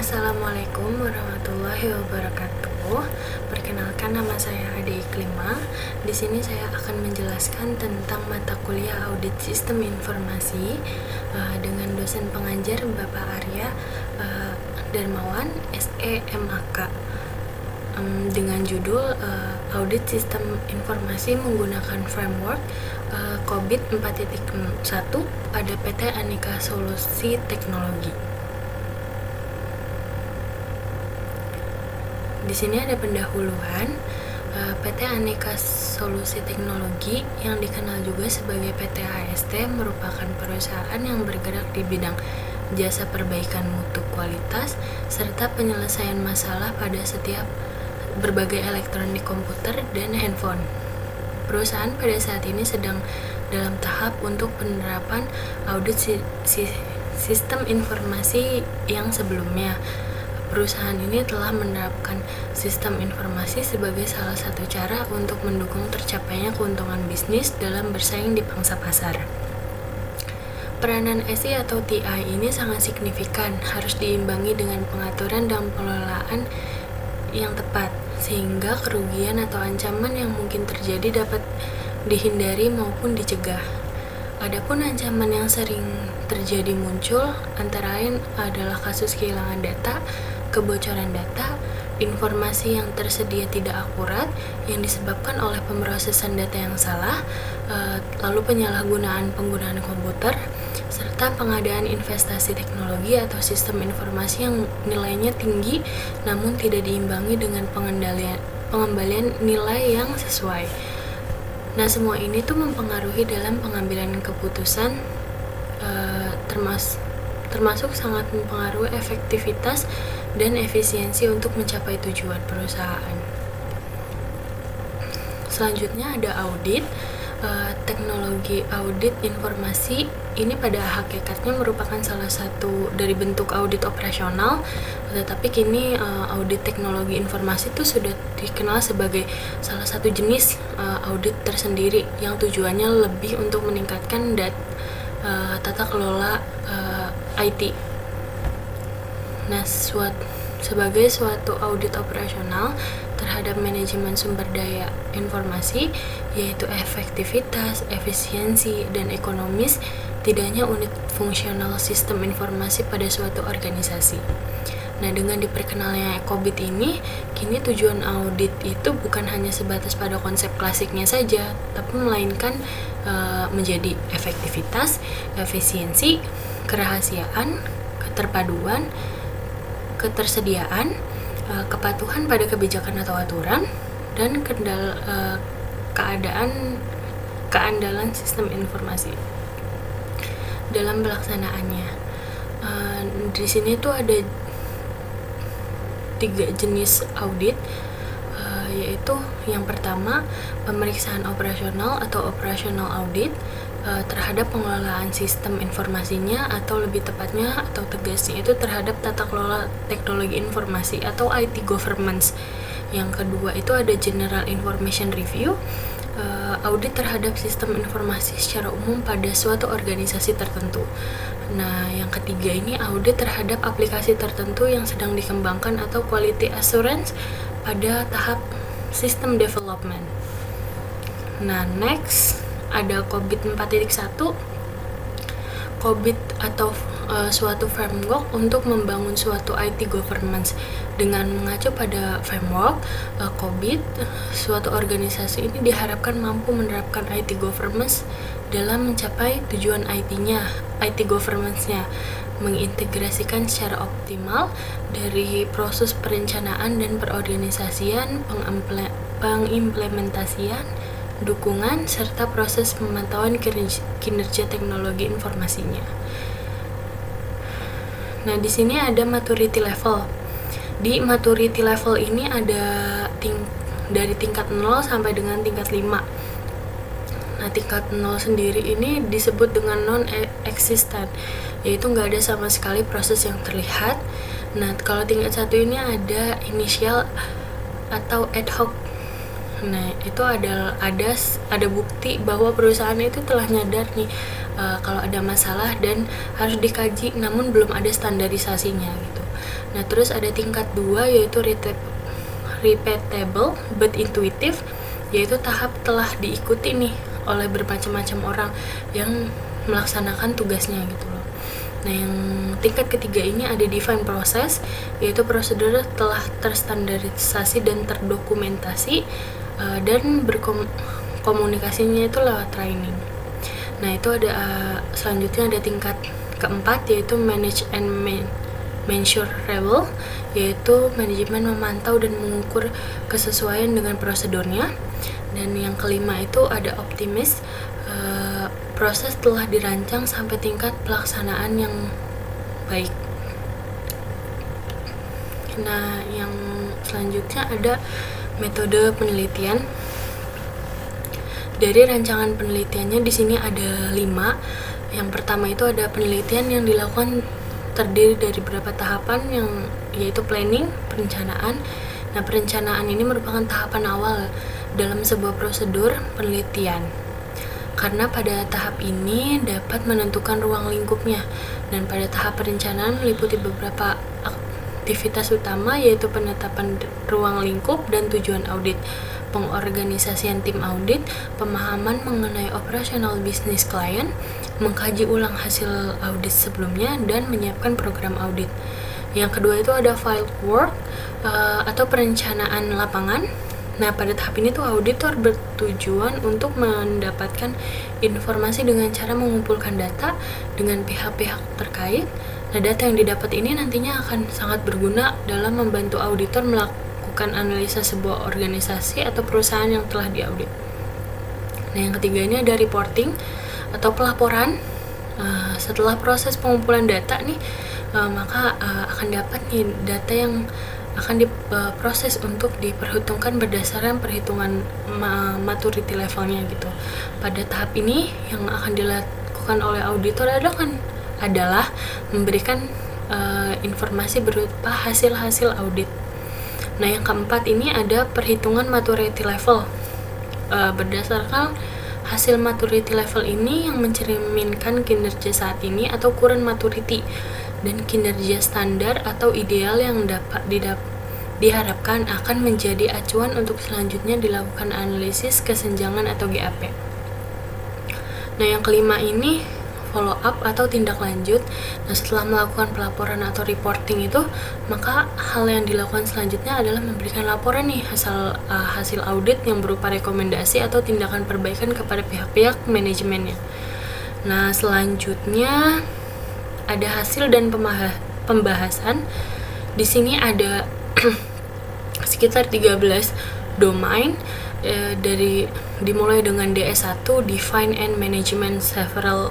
Assalamualaikum warahmatullahi wabarakatuh. Perkenalkan, nama saya Ade Iklima. Di sini saya akan menjelaskan tentang mata kuliah Audit Sistem Informasi dengan dosen pengajar Bapak Arya Darmawan, SEMAK, dengan judul Audit Sistem Informasi menggunakan framework COVID 4.1 pada PT Aneka Solusi Teknologi. Di sini ada pendahuluan. PT Aneka Solusi Teknologi yang dikenal juga sebagai PT AST merupakan perusahaan yang bergerak di bidang jasa perbaikan mutu kualitas serta penyelesaian masalah pada setiap berbagai elektronik komputer dan handphone. Perusahaan pada saat ini sedang dalam tahap untuk penerapan audit sistem informasi yang sebelumnya. Perusahaan ini telah menerapkan sistem informasi sebagai salah satu cara untuk mendukung tercapainya keuntungan bisnis dalam bersaing di pangsa pasar. Peranan SI atau TI ini sangat signifikan, harus diimbangi dengan pengaturan dan pengelolaan yang tepat, sehingga kerugian atau ancaman yang mungkin terjadi dapat dihindari maupun dicegah. Adapun ancaman yang sering terjadi muncul antara lain adalah kasus kehilangan data, kebocoran data, informasi yang tersedia tidak akurat yang disebabkan oleh pemrosesan data yang salah, lalu penyalahgunaan penggunaan komputer, serta pengadaan investasi teknologi atau sistem informasi yang nilainya tinggi namun tidak diimbangi dengan pengembalian nilai yang sesuai. Nah, semua ini tuh mempengaruhi dalam pengambilan keputusan, termasuk sangat mempengaruhi efektivitas dan efisiensi untuk mencapai tujuan perusahaan. Selanjutnya ada audit. Teknologi audit informasi ini pada hakikatnya merupakan salah satu dari bentuk audit operasional, tetapi kini audit teknologi informasi itu sudah dikenal sebagai salah satu jenis audit tersendiri yang tujuannya lebih untuk meningkatkan tata kelola IT. Nah, sebagai suatu audit operasional terhadap manajemen sumber daya informasi, yaitu efektivitas, efisiensi, dan ekonomis tidaknya unit fungsional sistem informasi pada suatu organisasi. Nah, dengan diperkenalnya COVID ini, kini tujuan audit itu bukan hanya sebatas pada konsep klasiknya saja, tapi melainkan menjadi efektivitas, efisiensi, kerahasiaan, keterpaduan, ketersediaan, kepatuhan pada kebijakan atau aturan, dan keandalan sistem informasi dalam pelaksanaannya. Di sini tuh ada 3 jenis audit, yaitu yang pertama pemeriksaan operasional atau operational audit terhadap pengelolaan sistem informasinya, atau lebih tepatnya atau tegasnya itu terhadap tata kelola teknologi informasi atau IT governance. Yang kedua itu ada general information review, audit terhadap sistem informasi secara umum pada suatu organisasi tertentu. Nah, yang ketiga ini audit terhadap aplikasi tertentu yang sedang dikembangkan atau quality assurance pada tahap system development. Nah, next ada COVID 4.1. COVID atau suatu framework untuk membangun suatu IT governance. Dengan mengacu pada framework COVID, suatu organisasi ini diharapkan mampu menerapkan IT governance dalam mencapai tujuan IT governance-nya, mengintegrasikan secara optimal dari proses perencanaan dan perorganisasian, pengimplementasian, dukungan, serta proses pemantauan kinerja teknologi informasinya. Nah, di sini ada maturity level. Di maturity level ini ada dari tingkat 0 sampai dengan tingkat 5. Nah, tingkat 0 sendiri ini disebut dengan non-existent, yaitu nggak ada sama sekali proses yang terlihat. Nah, kalau tingkat 1 ini ada initial atau ad hoc. Nah, itu ada bukti bahwa perusahaan itu telah nyadar nih kalau ada masalah dan harus dikaji namun belum ada standarisasinya gitu. Nah, terus ada tingkat 2 yaitu repeatable but intuitive, yaitu tahap telah diikuti nih oleh bermacam-macam orang yang melaksanakan tugasnya gitu loh. Nah, yang tingkat ketiga ini ada define process, yaitu prosedur telah terstandarisasi dan terdokumentasi dan berkomunikasinya itu lewat training. Nah, itu ada selanjutnya ada tingkat keempat yaitu manage and measurable, yaitu manajemen memantau dan mengukur kesesuaian dengan prosedurnya. Dan yang kelima itu ada optimis, proses telah dirancang sampai tingkat pelaksanaan yang baik. Nah, yang selanjutnya ada metode penelitian. Dari rancangan penelitiannya di sini ada 5. Yang pertama itu ada penelitian yang dilakukan terdiri dari beberapa tahapan, yang yaitu planning, perencanaan. Nah, perencanaan ini merupakan tahapan awal dalam sebuah prosedur penelitian, karena pada tahap ini dapat menentukan ruang lingkupnya. Dan pada tahap perencanaan meliputi beberapa aktivitas utama, yaitu penetapan ruang lingkup dan tujuan audit, pengorganisasian tim audit, pemahaman mengenai operasional bisnis klien, mengkaji ulang hasil audit sebelumnya, dan menyiapkan program audit. Yang kedua itu ada field work atau perencanaan lapangan. Nah, pada tahap ini tuh auditor bertujuan untuk mendapatkan informasi dengan cara mengumpulkan data dengan pihak-pihak terkait. Nah, data yang didapat ini nantinya akan sangat berguna dalam membantu auditor melakukan analisa sebuah organisasi atau perusahaan yang telah diaudit. Nah, yang ketiga ini ada reporting atau pelaporan. Setelah proses pengumpulan data nih, maka akan dapat nih data yang akan diproses untuk diperhitungkan berdasarkan perhitungan maturity levelnya gitu. Pada tahap ini yang akan dilakukan oleh auditor adalah memberikan informasi berupa hasil-hasil audit. Nah, yang keempat ini ada perhitungan maturity level. Berdasarkan hasil maturity level ini yang mencerminkan kinerja saat ini atau current maturity, dan kinerja standar atau ideal yang diharapkan akan menjadi acuan untuk selanjutnya dilakukan analisis kesenjangan atau GAP. Nah, yang kelima ini follow up atau tindak lanjut. Nah, setelah melakukan pelaporan atau reporting itu, maka hal yang dilakukan selanjutnya adalah memberikan laporan nih hasil audit yang berupa rekomendasi atau tindakan perbaikan kepada pihak-pihak manajemennya. Nah, selanjutnya ada hasil dan pembahasan. Di sini ada sekitar 13 domain, dimulai dengan DS1, Define and Management Several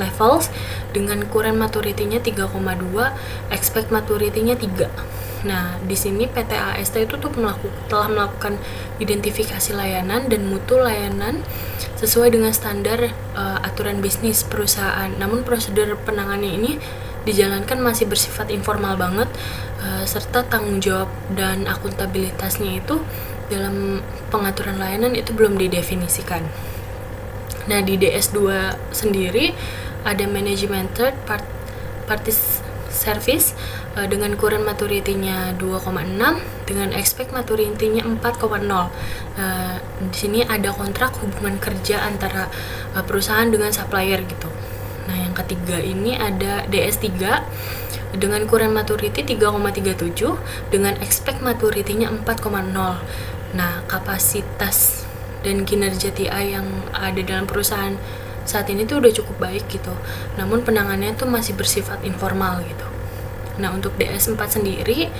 Levels, dengan current maturity-nya 3,2, expect maturity-nya 3. Nah, di sini PT AST itu telah melakukan identifikasi layanan dan mutu layanan sesuai dengan standar aturan bisnis perusahaan. Namun prosedur penanganannya ini dijalankan masih bersifat informal banget, serta tanggung jawab dan akuntabilitasnya itu dalam pengaturan layanan itu belum didefinisikan. Nah, di DS2 sendiri ada manajemen third party service dengan current maturity-nya 2,6 dengan expect maturity-nya 4,0. Di sini ada kontrak hubungan kerja antara perusahaan dengan supplier gitu. Nah, yang ketiga ini ada DS3 dengan current maturity 3,37 dengan expect maturity-nya 4,0. Nah, kapasitas dan kinerja TI yang ada dalam perusahaan saat ini tuh udah cukup baik gitu. Namun penanganannya tuh masih bersifat informal gitu. Nah, untuk DS4 sendiri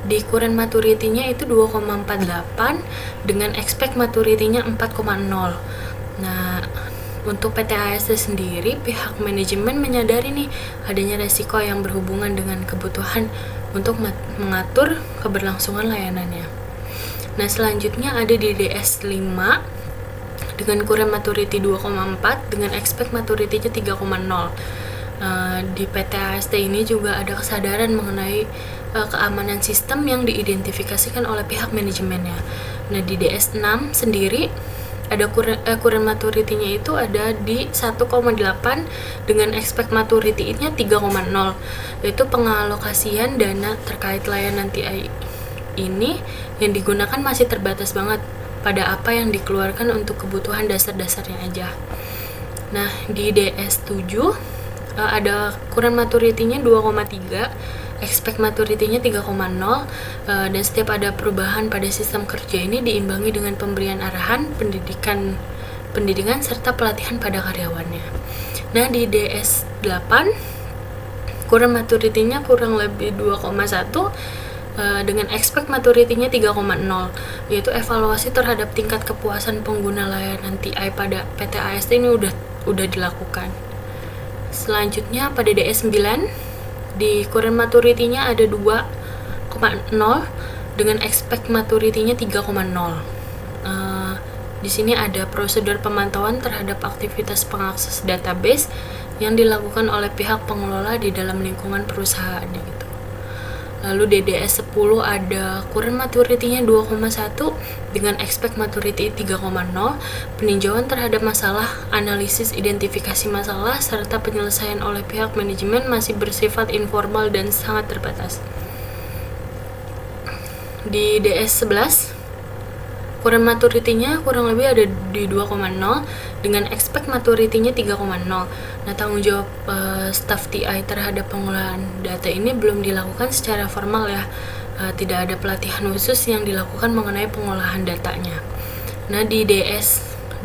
di current maturity-nya itu 2,48 dengan expect maturity-nya 4,0. Nah, untuk PT AST sendiri, pihak manajemen menyadari nih adanya resiko yang berhubungan dengan kebutuhan untuk mengatur keberlangsungan layanannya. Nah, selanjutnya ada di DS5 dengan current maturity 2,4 dengan expect maturity-nya 3,0. Di PT AST ini juga ada kesadaran mengenai keamanan sistem yang diidentifikasikan oleh pihak manajemennya. Nah, di DS6 sendiri ada current maturity-nya itu ada di 1,8 dengan expect maturity-nya 3,0, yaitu pengalokasian dana terkait layanan TI ini yang digunakan masih terbatas banget pada apa yang dikeluarkan untuk kebutuhan dasar-dasarnya aja. Nah, di DS7 ada current maturity-nya 2,3, expect maturity-nya 3,0, dan setiap ada perubahan pada sistem kerja ini diimbangi dengan pemberian arahan, pendidikan serta pelatihan pada karyawannya. Nah, di DS8 current maturity-nya kurang lebih 2,1 dengan expect maturity-nya 3,0, yaitu evaluasi terhadap tingkat kepuasan pengguna layanan TI pada PT AST ini udah dilakukan. Selanjutnya pada DS9 di current maturity-nya ada 2,0 dengan expect maturity-nya 3,0. Di sini ada prosedur pemantauan terhadap aktivitas pengakses database yang dilakukan oleh pihak pengelola di dalam lingkungan perusahaan gitu. Lalu di DS10 ada current maturity-nya 2,1 dengan expect maturity 3,0, peninjauan terhadap masalah, analisis identifikasi masalah, serta penyelesaian oleh pihak manajemen masih bersifat informal dan sangat terbatas. Di DS11 current maturity-nya kurang lebih ada di 2,0 dengan expect maturity-nya 3,0. Nah, tanggung jawab staff TI terhadap pengelolaan data ini belum dilakukan secara formal ya. Tidak ada pelatihan khusus yang dilakukan mengenai pengolahan datanya. Nah, di DS12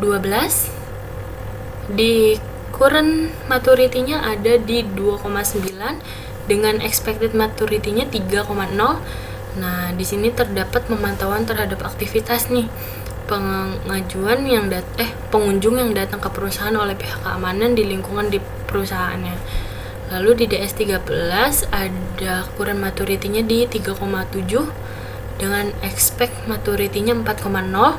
di current maturity-nya ada di 2,9 dengan expected maturity-nya 3,0. Nah, di sini terdapat pemantauan terhadap aktivitas nih pengunjung yang datang ke perusahaan oleh pihak keamanan di lingkungan di perusahaannya. Lalu di DS13 ada current maturity-nya di 3,7 dengan expect maturity-nya 4,0.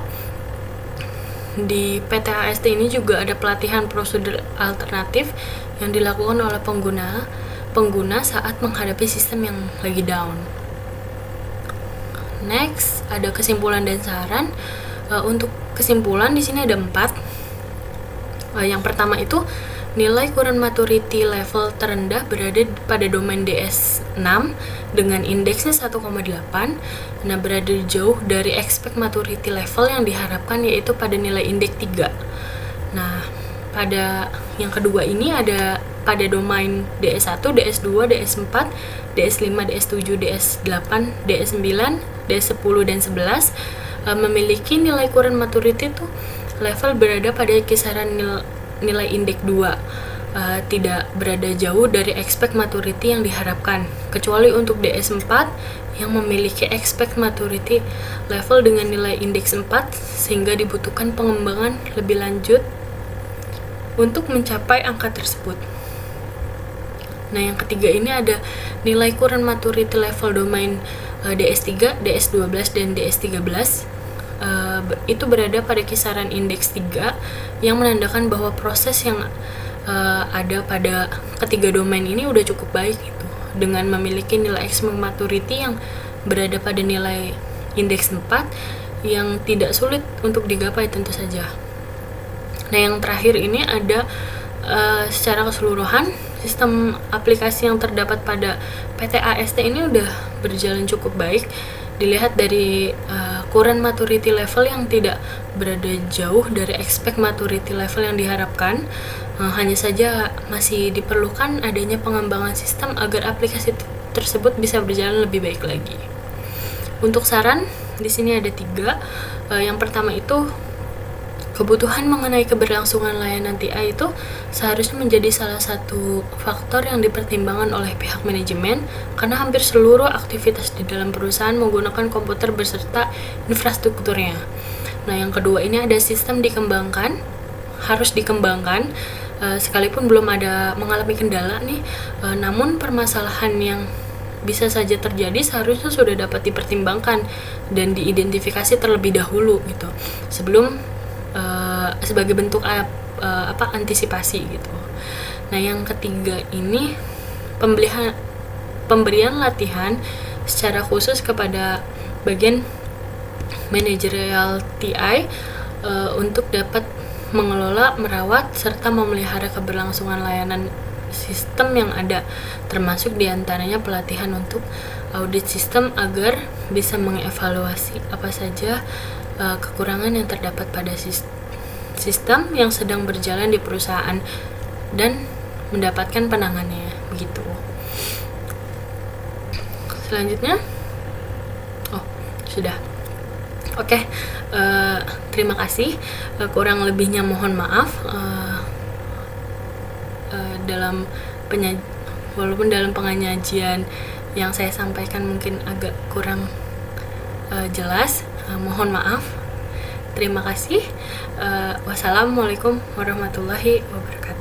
Di PT AST ini juga ada pelatihan prosedur alternatif yang dilakukan oleh pengguna saat menghadapi sistem yang lagi down. Next, ada kesimpulan dan saran. Untuk kesimpulan di sini ada 4. Yang pertama itu nilai current maturity level terendah berada pada domain DS6 dengan indeksnya 1,8. Nah, berada jauh dari expect maturity level yang diharapkan yaitu pada nilai indeks 3. Nah, pada yang kedua ini ada pada domain DS1, DS2, DS4, DS5, DS7, DS8, DS9, DS10 dan 11 memiliki nilai current maturity itu level berada pada kisaran nilai indeks 2, tidak berada jauh dari expect maturity yang diharapkan, kecuali untuk DS4 yang memiliki expect maturity level dengan nilai indeks 4 sehingga dibutuhkan pengembangan lebih lanjut untuk mencapai angka tersebut. Nah, yang ketiga ini ada nilai current maturity level domain DS3, DS12, dan DS13 itu berada pada kisaran indeks 3 yang menandakan bahwa proses yang ada pada ketiga domain ini udah cukup baik gitu, dengan memiliki nilai expect maturity yang berada pada nilai indeks 4 yang tidak sulit untuk digapai tentu saja. Nah, yang terakhir ini ada secara keseluruhan sistem aplikasi yang terdapat pada PT AST ini udah berjalan cukup baik. Dilihat dari current maturity level yang tidak berada jauh dari expect maturity level yang diharapkan, hanya saja masih diperlukan adanya pengembangan sistem agar aplikasi tersebut bisa berjalan lebih baik lagi. Untuk saran di sini ada 3. Yang pertama itu kebutuhan mengenai keberlangsungan layanan TI itu seharusnya menjadi salah satu faktor yang dipertimbangkan oleh pihak manajemen karena hampir seluruh aktivitas di dalam perusahaan menggunakan komputer beserta infrastrukturnya. Nah, yang kedua ini ada sistem harus dikembangkan sekalipun belum ada mengalami kendala nih, namun permasalahan yang bisa saja terjadi seharusnya sudah dapat dipertimbangkan dan diidentifikasi terlebih dahulu gitu sebelum sebagai bentuk antisipasi gitu. Nah, yang ketiga ini pemberian latihan secara khusus kepada bagian manajerial TI untuk dapat mengelola, merawat, serta memelihara keberlangsungan layanan sistem yang ada, termasuk diantaranya pelatihan untuk audit sistem agar bisa mengevaluasi apa saja kekurangan yang terdapat pada sistem yang sedang berjalan di perusahaan dan mendapatkan penanganannya, begitu. Selanjutnya, sudah. Oke, terima kasih. Kurang lebihnya mohon maaf. Walaupun dalam penyajian yang saya sampaikan mungkin agak kurang jelas, mohon maaf. Terima kasih. Wassalamualaikum warahmatullahi wabarakatuh.